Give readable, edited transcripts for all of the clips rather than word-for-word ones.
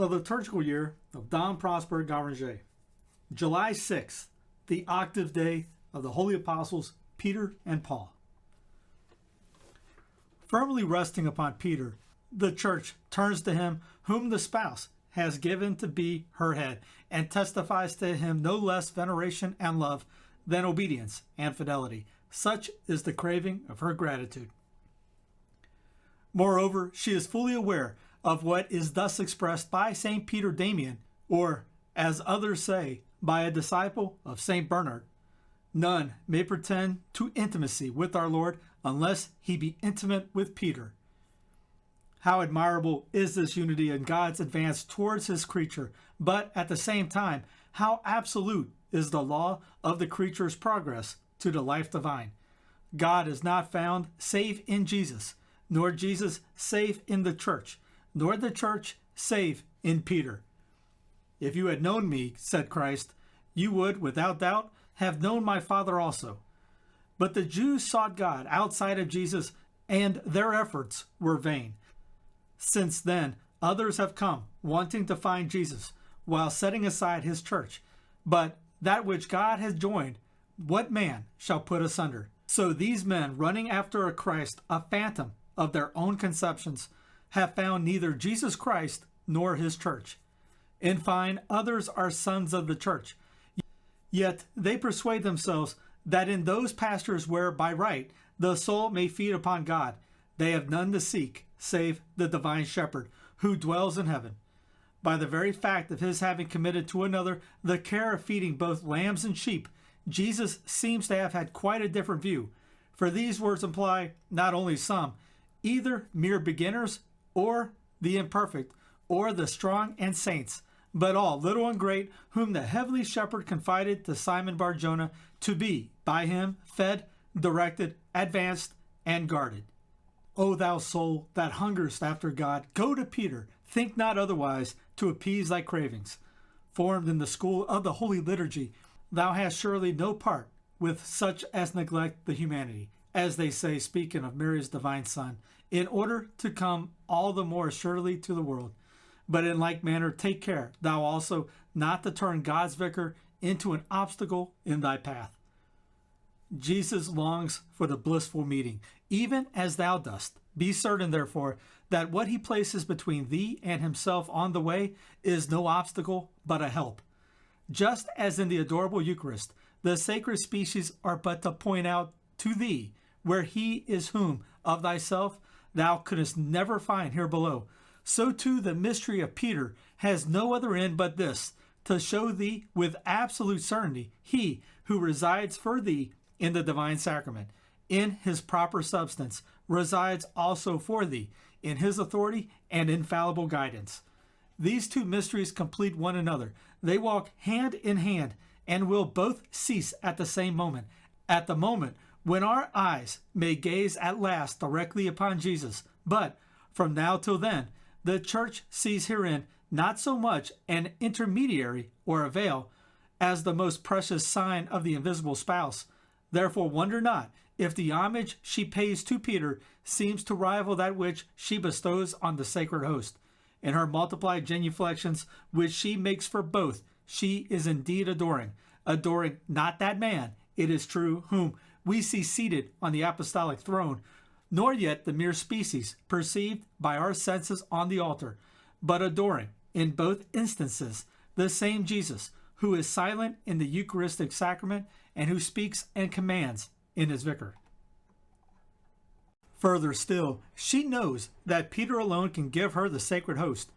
The Liturgical Year of Don Prosper Guéranger. July 6th, the Octave Day of the Holy Apostles Peter and Paul. Firmly resting upon Peter, the Church turns to him whom the spouse has given to be her head, and testifies to him no less veneration and love than obedience and fidelity. Such is the craving of her gratitude. Moreover, she is fully aware of what is thus expressed by St. Peter Damian, or, as others say, by a disciple of St. Bernard. None may pretend to intimacy with our Lord unless he be intimate with Peter. How admirable is this unity in God's advance towards his creature, but at the same time, how absolute is the law of the creature's progress to the life divine. God is not found save in Jesus, nor Jesus save in the Church, nor the Church save in Peter. If you had known me, said Christ, you would, without doubt, have known my Father also. But the Jews sought God outside of Jesus, and their efforts were vain. Since then, others have come, wanting to find Jesus, while setting aside his church. But that which God has joined, what man shall put asunder? So these men, running after a Christ, a phantom of their own conceptions, have found neither Jesus Christ nor his church. In fine, others are sons of the church. Yet they persuade themselves that in those pastures where by right the soul may feed upon God, they have none to seek save the divine shepherd who dwells in heaven. By the very fact of his having committed to another the care of feeding both lambs and sheep, Jesus seems to have had quite a different view. For these words imply not only some, either mere beginners or the imperfect, or the strong and saints, but all, little and great, whom the heavenly shepherd confided to Simon Bar-Jonah to be, by him, fed, directed, advanced, and guarded. O thou soul that hungerst after God, go to Peter, think not otherwise to appease thy cravings. Formed in the school of the Holy Liturgy, thou hast surely no part with such as neglect the humanity, as they say, speaking of Mary's divine Son, in order to come all the more surely to the world. But in like manner take care, thou also, not to turn God's vicar into an obstacle in thy path. Jesus longs for the blissful meeting, even as thou dost. Be certain, therefore, that what he places between thee and himself on the way is no obstacle, but a help. Just as in the adorable Eucharist, the sacred species are but to point out to thee where he is whom of thyself thou couldst never find here below, so too the mystery of Peter has no other end but this, to show thee with absolute certainty he who resides for thee in the divine sacrament, in his proper substance, resides also for thee, in his authority and infallible guidance. These two mysteries complete one another. They walk hand in hand and will both cease at the same moment, at the moment when our eyes may gaze at last directly upon Jesus. But from now till then, the Church sees herein not so much an intermediary or a veil as the most precious sign of the invisible spouse. Therefore wonder not if the homage she pays to Peter seems to rival that which she bestows on the sacred host. In her multiplied genuflections, which she makes for both, she is indeed adoring not that man, it is true, whom we see seated on the apostolic throne, nor yet the mere species perceived by our senses on the altar, but adoring, in both instances, the same Jesus, who is silent in the Eucharistic sacrament and who speaks and commands in his vicar. Further still, she knows that Peter alone can give her the sacred host,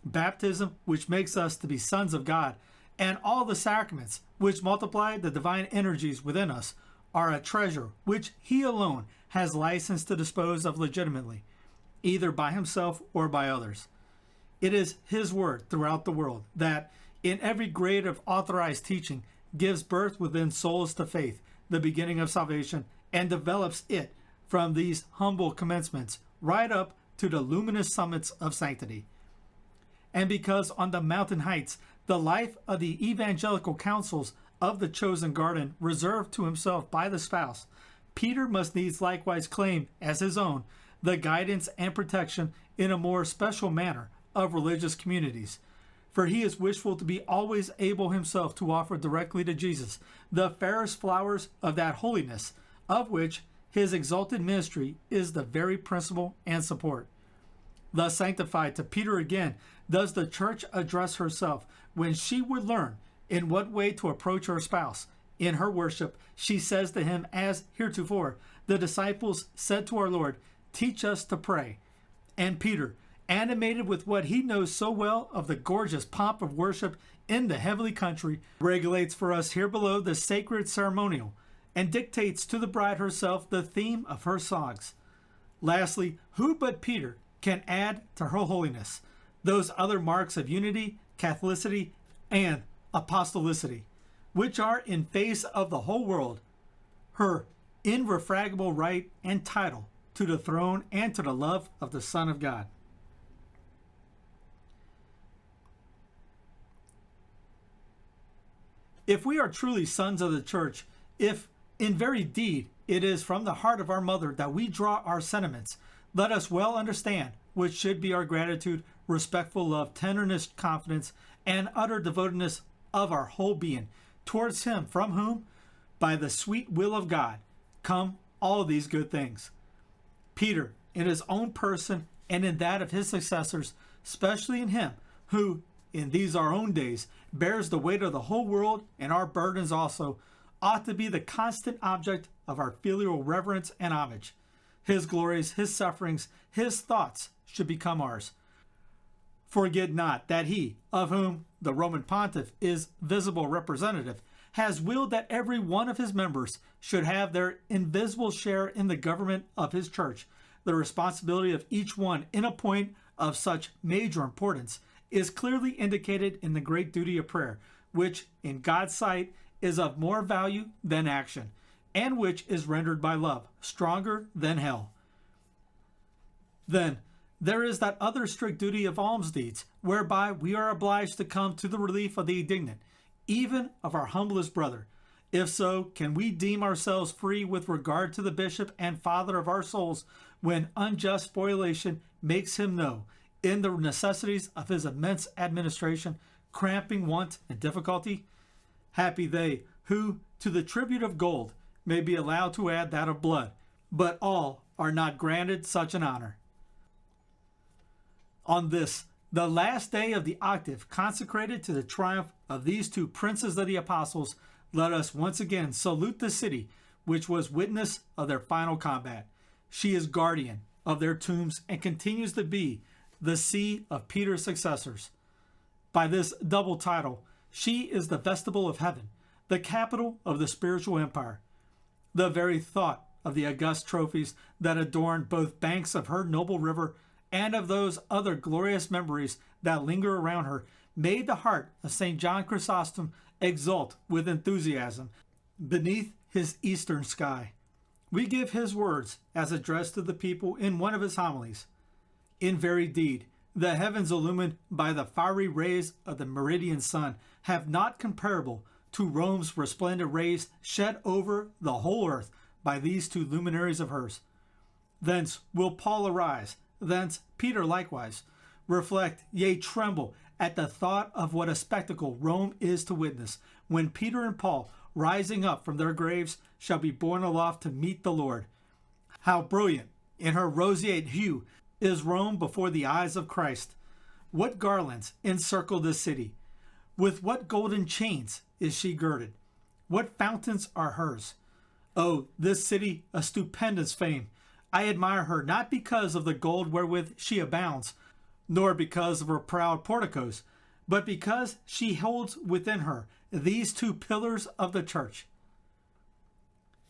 baptism, which makes us to be sons of God, and all the sacraments, which multiply the divine energies within us, are a treasure which he alone has license to dispose of legitimately, either by himself or by others. It is his word throughout the world that, in every grade of authorized teaching, gives birth within souls to faith, the beginning of salvation, and develops it from these humble commencements right up to the luminous summits of sanctity. And because on the mountain heights, the life of the evangelical counsels of the chosen garden reserved to himself by the spouse, Peter must needs likewise claim as his own the guidance and protection in a more special manner of religious communities, for he is wishful to be always able himself to offer directly to Jesus the fairest flowers of that holiness, of which his exalted ministry is the very principle and support. Thus sanctified, to Peter again does the church address herself when she would learn in what way to approach her spouse. In her worship, she says to him, as heretofore the disciples said to our Lord, "Teach us to pray." And Peter, animated with what he knows so well of the gorgeous pomp of worship in the heavenly country, regulates for us here below the sacred ceremonial and dictates to the bride herself the theme of her songs. Lastly, who but Peter can add to her holiness those other marks of unity, Catholicity, and Apostolicity, which are in face of the whole world her irrefragable right and title to the throne and to the love of the Son of God. If we are truly sons of the church, if in very deed it is from the heart of our mother that we draw our sentiments, let us well understand what should be our gratitude, respectful love, tenderness, confidence, and utter devotedness of our whole being towards him from whom, by the sweet will of God, come all these good things. Peter, in his own person and in that of his successors, especially in him who, in these our own days, bears the weight of the whole world and our burdens also, ought to be the constant object of our filial reverence and homage. His glories, his sufferings, his thoughts should become ours. Forget not that he, of whom the Roman pontiff is visible representative, has willed that every one of his members should have their invisible share in the government of his church. The responsibility of each one in a point of such major importance is clearly indicated in the great duty of prayer, which in God's sight is of more value than action, and which is rendered by love stronger than hell. Then there is that other strict duty of alms deeds, whereby we are obliged to come to the relief of the indignant, even of our humblest brother. If so, can we deem ourselves free with regard to the bishop and father of our souls, when unjust spoliation makes him know, in the necessities of his immense administration, cramping want and difficulty? Happy they who to the tribute of gold may be allowed to add that of blood, but all are not granted such an honor. On this, the last day of the octave consecrated to the triumph of these two princes of the apostles, let us once again salute the city which was witness of their final combat. She is guardian of their tombs and continues to be the see of Peter's successors. By this double title, she is the vestibule of heaven, the capital of the spiritual empire. The very thought of the august trophies that adorn both banks of her noble river and of those other glorious memories that linger around her made the heart of St. John Chrysostom exult with enthusiasm beneath his eastern sky. We give his words as addressed to the people in one of his homilies. In very deed, the heavens illumined by the fiery rays of the meridian sun have not comparable to Rome's resplendent rays shed over the whole earth by these two luminaries of hers. Thence will Paul arise, thence Peter likewise, reflect, yea, tremble at the thought of what a spectacle Rome is to witness, when Peter and Paul, rising up from their graves, shall be borne aloft to meet the Lord. How brilliant in her roseate hue is Rome before the eyes of Christ! What garlands encircle this city! With what golden chains is she girded! What fountains are hers! Oh, this city, a stupendous fame! I admire her not because of the gold wherewith she abounds, nor because of her proud porticos, but because she holds within her these two pillars of the church.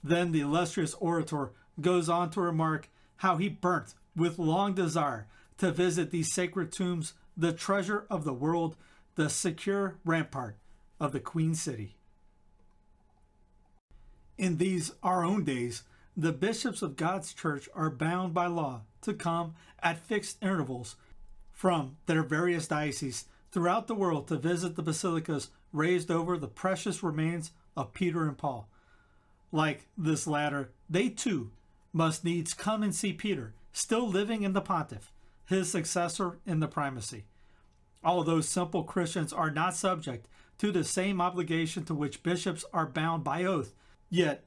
Then the illustrious orator goes on to remark how he burnt with long desire to visit these sacred tombs, the treasure of the world, the secure rampart of the Queen City. In these our own days, the bishops of God's church are bound by law to come at fixed intervals from their various dioceses throughout the world to visit the basilicas raised over the precious remains of Peter and Paul. Like this latter, they too must needs come and see Peter, still living in the pontiff, his successor in the primacy. Although simple Christians are not subject to the same obligation to which bishops are bound by oath, yet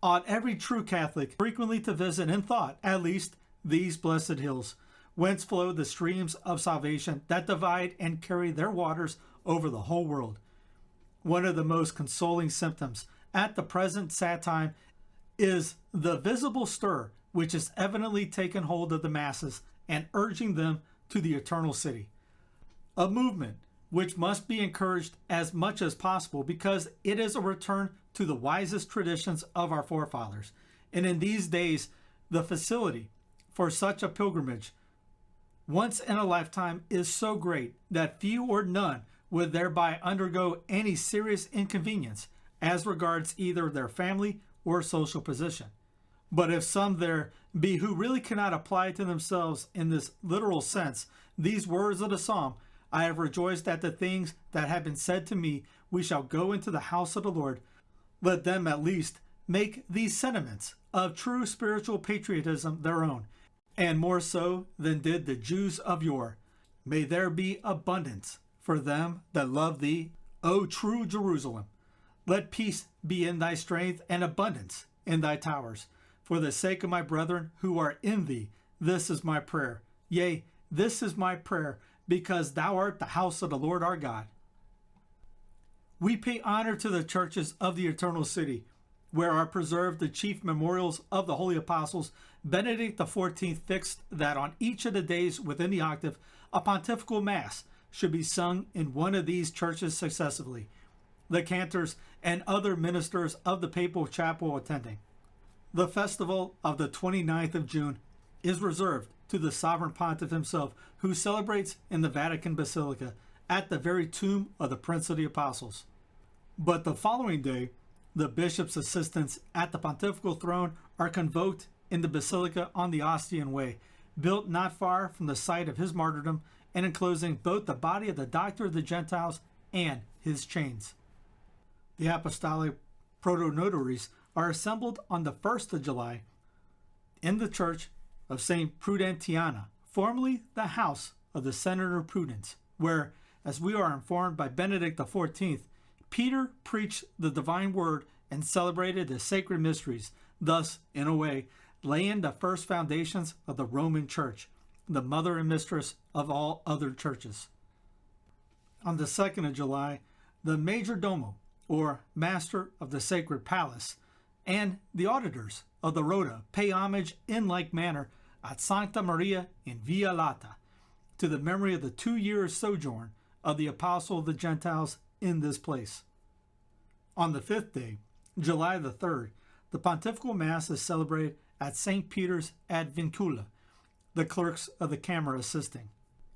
ought every true Catholic frequently to visit in thought, at least, these blessed hills, whence flow the streams of salvation that divide and carry their waters over the whole world. One of the most consoling symptoms at the present sad time is the visible stir which has evidently taken hold of the masses and urging them to the eternal city. A movement which must be encouraged as much as possible because it is a return to the wisest traditions of our forefathers. And in these days, the facility for such a pilgrimage once in a lifetime is so great that few or none would thereby undergo any serious inconvenience as regards either their family or social position. But if some there be who really cannot apply to themselves in this literal sense these words of the psalm, I have rejoiced at the things that have been said to me, we shall go into the house of the Lord. Let them at least make these sentiments of true spiritual patriotism their own, and more so than did the Jews of yore. May there be abundance for them that love thee, O true Jerusalem. Let peace be in thy strength and abundance in thy towers. For the sake of my brethren who are in thee, this is my prayer. Yea, this is my prayer, because thou art the house of the Lord our God. We pay honor to the churches of the eternal city, where are preserved the chief memorials of the holy apostles. Benedict XIV fixed that on each of the days within the octave, a pontifical mass should be sung in one of these churches successively, the cantors and other ministers of the papal chapel attending. The festival of the 29th of June is reserved to the sovereign pontiff himself, who celebrates in the Vatican Basilica at the very tomb of the Prince of the Apostles. But the following day, the bishop's assistants at the pontifical throne are convoked in the Basilica on the Ostian Way, built not far from the site of his martyrdom and enclosing both the body of the Doctor of the Gentiles and his chains. The Apostolic protonotaries are assembled on the 1st of July in the church of St. Prudentiana, formerly the house of the Senator Prudence, where, as we are informed by Benedict XIV, Peter preached the divine word and celebrated the sacred mysteries, thus, in a way, laying the first foundations of the Roman Church, the mother and mistress of all other churches. On the 2nd of July, the Major Domo, or Master of the Sacred Palace, and the auditors of the Rota pay homage in like manner at Sancta Maria in Via Lata, to the memory of the 2 years sojourn of the Apostle of the Gentiles in this place. On the 5th day, July the 3rd, the Pontifical Mass is celebrated at St. Peter's ad Vincula, the clerks of the Camera assisting.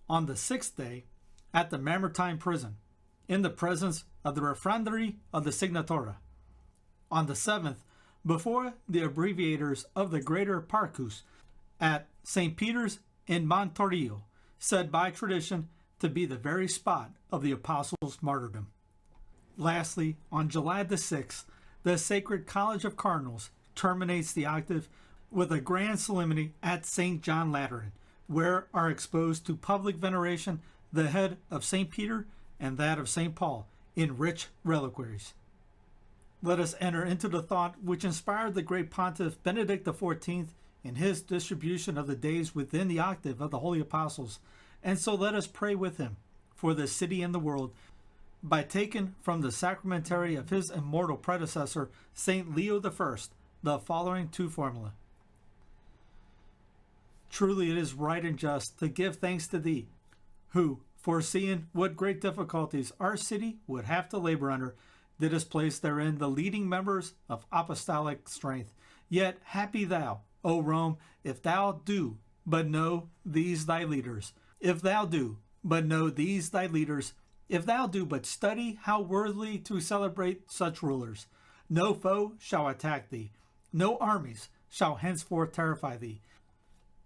On the 6th day, at the Mamertine prison, in the presence of the Refrandary of the Signatura. On the 7th, before the abbreviators of the Greater Parcus, at St. Peter's in Montorio, said by tradition to be the very spot of the Apostles' martyrdom. Lastly, on July the 6th, the Sacred College of Cardinals terminates the octave with a grand solemnity at St. John Lateran, where are exposed to public veneration the head of St. Peter and that of St. Paul in rich reliquaries. Let us enter into the thought which inspired the great Pontiff Benedict XIV in his distribution of the days within the octave of the Holy Apostles, and so let us pray with him for the city and the world, by taking from the sacramentary of his immortal predecessor, St. Leo I, the following two formulae. Truly it is right and just to give thanks to thee, who, foreseeing what great difficulties our city would have to labor under, didst place therein the leading members of apostolic strength. Yet happy thou, O Rome, if thou do but know these thy leaders, if thou do but know these thy leaders, if thou do but study how worthily to celebrate such rulers. No foe shall attack thee, no armies shall henceforth terrify thee,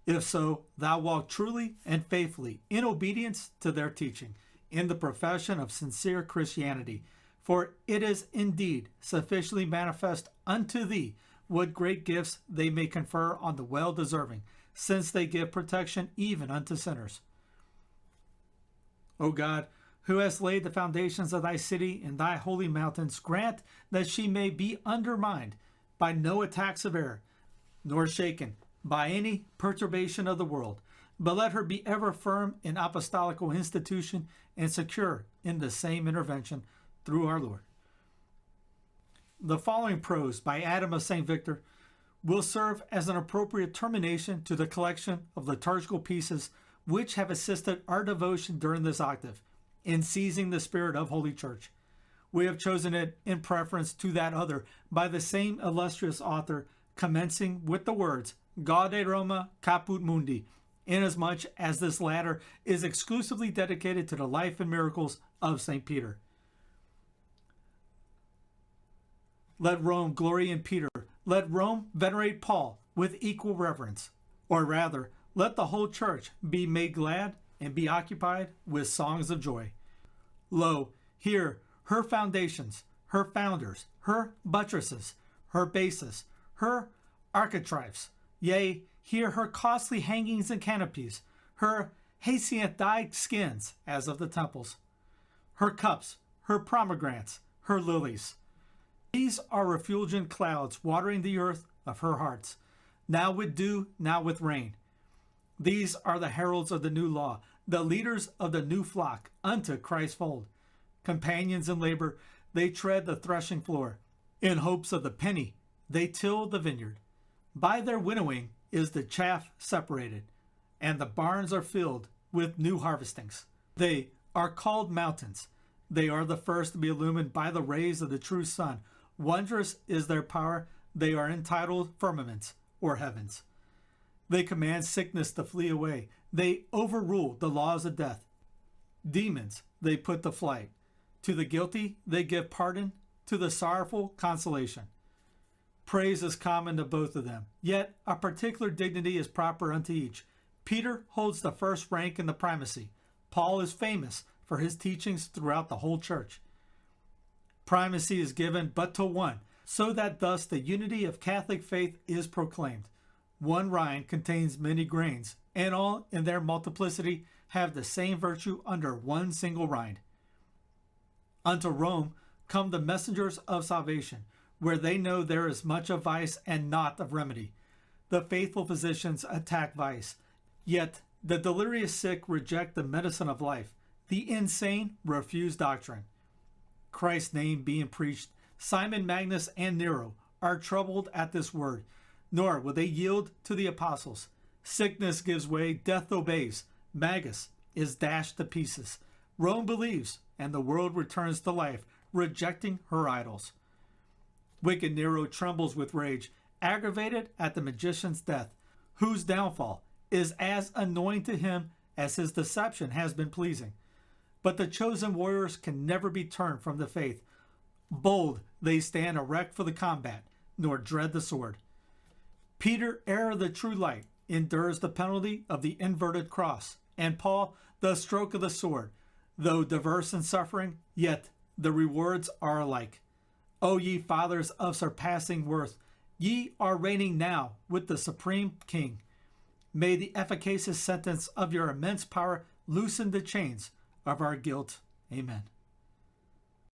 if so thou walk truly and faithfully in obedience to their teaching, in the profession of sincere Christianity. For it is indeed sufficiently manifest unto thee what great gifts they may confer on the well-deserving, since they give protection even unto sinners. O God, who hast laid the foundations of thy city in thy holy mountains, grant that she may be undermined by no attacks of error, nor shaken by any perturbation of the world, but let her be ever firm in apostolical institution and secure in the same intervention through our Lord. The following prose by Adam of St. Victor will serve as an appropriate termination to the collection of liturgical pieces which have assisted our devotion during this octave in seizing the spirit of Holy Church. We have chosen it in preference to that other by the same illustrious author, commencing with the words Gaude Roma Caput Mundi, inasmuch as this latter is exclusively dedicated to the life and miracles of St. Peter. Let Rome glory in Peter. Let Rome venerate Paul with equal reverence. Or rather, let the whole church be made glad and be occupied with songs of joy. Lo, here her foundations, her founders, her buttresses, her bases, her architraves, yea, here her costly hangings and canopies, her hyacinth dyed skins, as of the temples, her cups, her pomegranates, her lilies. These are refulgent clouds watering the earth of her hearts, now with dew, now with rain. These are the heralds of the new law, the leaders of the new flock unto Christ's fold. Companions in labor, they tread the threshing floor. In hopes of the penny, they till the vineyard. By their winnowing is the chaff separated, and the barns are filled with new harvestings. They are called mountains. They are the first to be illumined by the rays of the true sun. Wondrous is their power. They are entitled firmaments, or heavens. They command sickness to flee away. They overrule the laws of death. Demons they put to flight. To the guilty they give pardon, to the sorrowful consolation. Praise is common to both of them, yet a particular dignity is proper unto each. Peter holds the first rank in the primacy. Paul is famous for his teachings throughout the whole church. Primacy is given but to one, so that thus the unity of Catholic faith is proclaimed. One rind contains many grains, and all in their multiplicity have the same virtue under one single rind. Unto Rome come the messengers of salvation, where they know there is much of vice and not of remedy. The faithful physicians attack vice, yet the delirious sick reject the medicine of life. The insane refuse doctrine. Christ's name being preached, Simon Magus and Nero are troubled at this word, nor will they yield to the apostles. Sickness gives way, death obeys. Magus is dashed to pieces. Rome believes, and the world returns to life, rejecting her idols. Wicked Nero trembles with rage, aggravated at the magician's death, whose downfall is as annoying to him as his deception has been pleasing. But the chosen warriors can never be turned from the faith. Bold they stand erect for the combat, nor dread the sword. Peter, heir of the true light, endures the penalty of the inverted cross, and Paul the stroke of the sword. Though diverse in suffering, yet the rewards are alike. O ye fathers of surpassing worth, ye are reigning now with the supreme King. May the efficacious sentence of your immense power loosen the chains of our guilt. Amen.